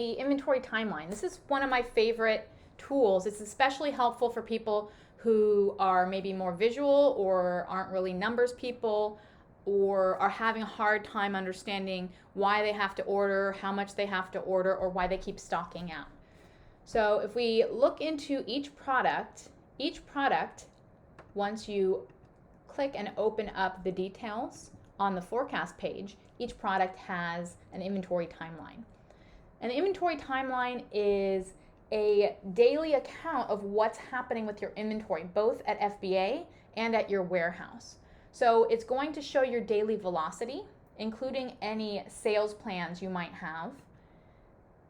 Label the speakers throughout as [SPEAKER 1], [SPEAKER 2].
[SPEAKER 1] The inventory timeline. This is one of my favorite tools. It's especially helpful for people who are maybe more visual or aren't really numbers people, or are having a hard time understanding why they have to order, how much they have to order, or why they keep stocking out. So if we look into each product, once you click and open up the details on the forecast page, each product has an inventory timeline. An inventory timeline is a daily account of what's happening with your inventory, both at FBA and at your warehouse. So it's going to show your daily velocity, including any sales plans you might have.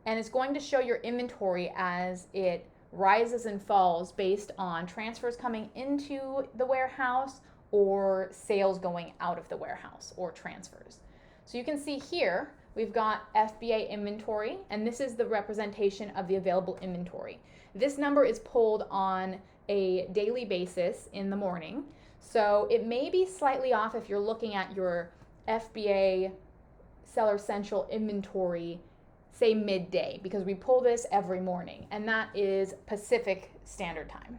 [SPEAKER 1] And it's going to show your inventory as it rises and falls based on transfers coming into the warehouse or sales going out of the warehouse or transfers. So you can see here, we've got FBA inventory, and this is the representation of the available inventory. This number is pulled on a daily basis in the morning, so it may be slightly off if you're looking at your FBA Seller Central inventory, say midday, because we pull this every morning, and that is Pacific Standard Time.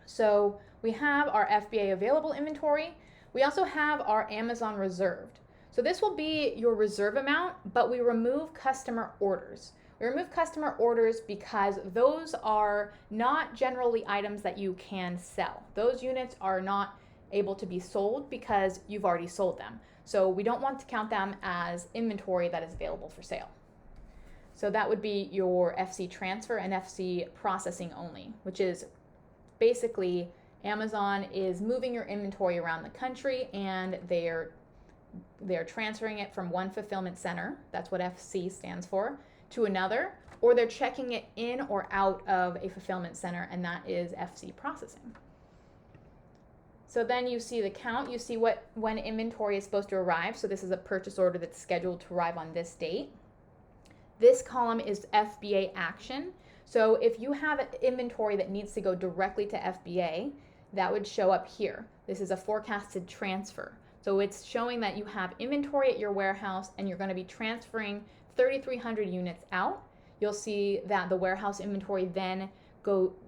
[SPEAKER 1] So we have our FBA available inventory. We also have our Amazon reserved. So this will be your reserve amount, but we remove customer orders. We remove customer orders because those are not generally items that you can sell. Those units are not able to be sold because you've already sold them. So we don't want to count them as inventory that is available for sale. So that would be your FC transfer and FC processing only, which is basically Amazon is moving your inventory around the country and they're transferring it from one fulfillment center, that's what FC stands for, to another, or they're checking it in or out of a fulfillment center, and that is FC processing. So then you see the count, you see when inventory is supposed to arrive. So this is a purchase order that's scheduled to arrive on this date. This column is FBA action. So if you have inventory that needs to go directly to FBA, that would show up here. This is a forecasted transfer. So it's showing that you have inventory at your warehouse and you're going to be transferring 3,300 units out. You'll see that the warehouse inventory then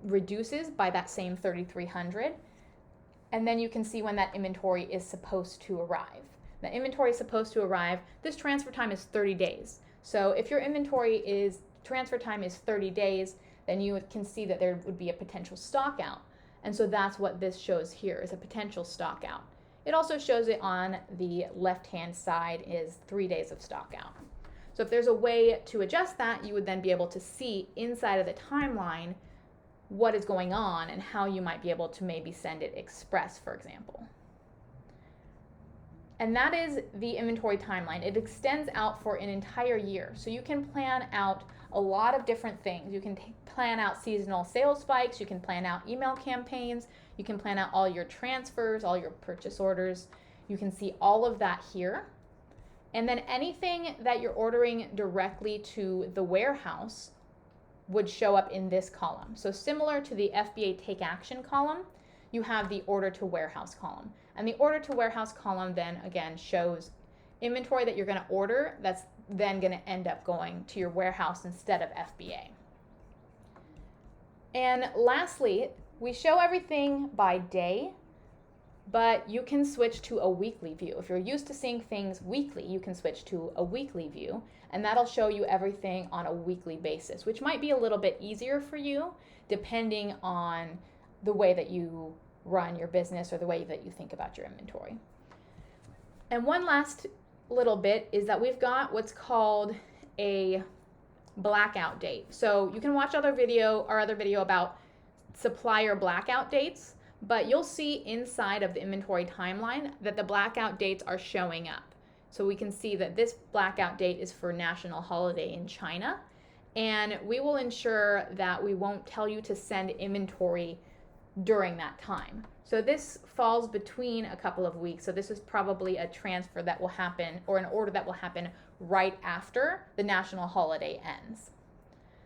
[SPEAKER 1] reduces by that same 3,300. And then you can see when that inventory is supposed to arrive. The inventory is supposed to arrive. This transfer time is 30 days. So if your transfer time is 30 days, then you can see that there would be a potential stock out. And so that's what this shows here, is a potential stock out. It also shows it on the left-hand side is 3 days of stock out. So if there's a way to adjust that, you would then be able to see inside of the timeline what is going on and how you might be able to maybe send it express, for example. And that is the inventory timeline. It extends out for an entire year. So you can plan out a lot of different things. You can plan out seasonal sales spikes. You can plan out email campaigns. You can plan out all your transfers, all your purchase orders. You can see all of that here. And then anything that you're ordering directly to the warehouse would show up in this column. So similar to the FBA Take Action column, you have the Order to Warehouse column. And the Order to Warehouse column then again shows inventory that you're going to order that's then going to end up going to your warehouse instead of FBA. And lastly, we show everything by day, but you can switch to a weekly view. If you're used to seeing things weekly, you can switch to a weekly view, and that'll show you everything on a weekly basis, which might be a little bit easier for you depending on the way that you run your business or the way that you think about your inventory. And one last little bit is that we've got what's called a blackout date. So you can watch our other video about supplier blackout dates, but you'll see inside of the inventory timeline that the blackout dates are showing up. So we can see that this blackout date is for national holiday in China, and we will ensure that we won't tell you to send inventory during that time. So this falls between a couple of weeks. So this is probably a transfer that will happen or an order that will happen right after the national holiday ends.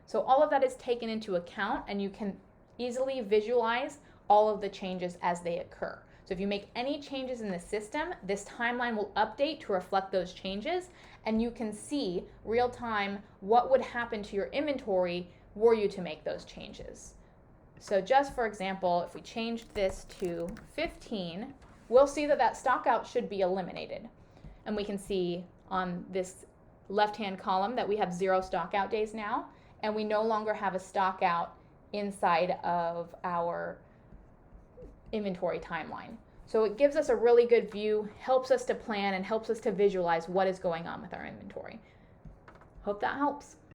[SPEAKER 1] So all of that is taken into account, and you can easily visualize all of the changes as they occur. So if you make any changes in the system, this timeline will update to reflect those changes, and you can see real time what would happen to your inventory were you to make those changes. So just for example, if we changed this to 15, we'll see that that stock out should be eliminated. And we can see on this left-hand column that we have 0 stock out days now, and we no longer have a stock out inside of our inventory timeline. So it gives us a really good view, helps us to plan, and helps us to visualize what is going on with our inventory. Hope that helps.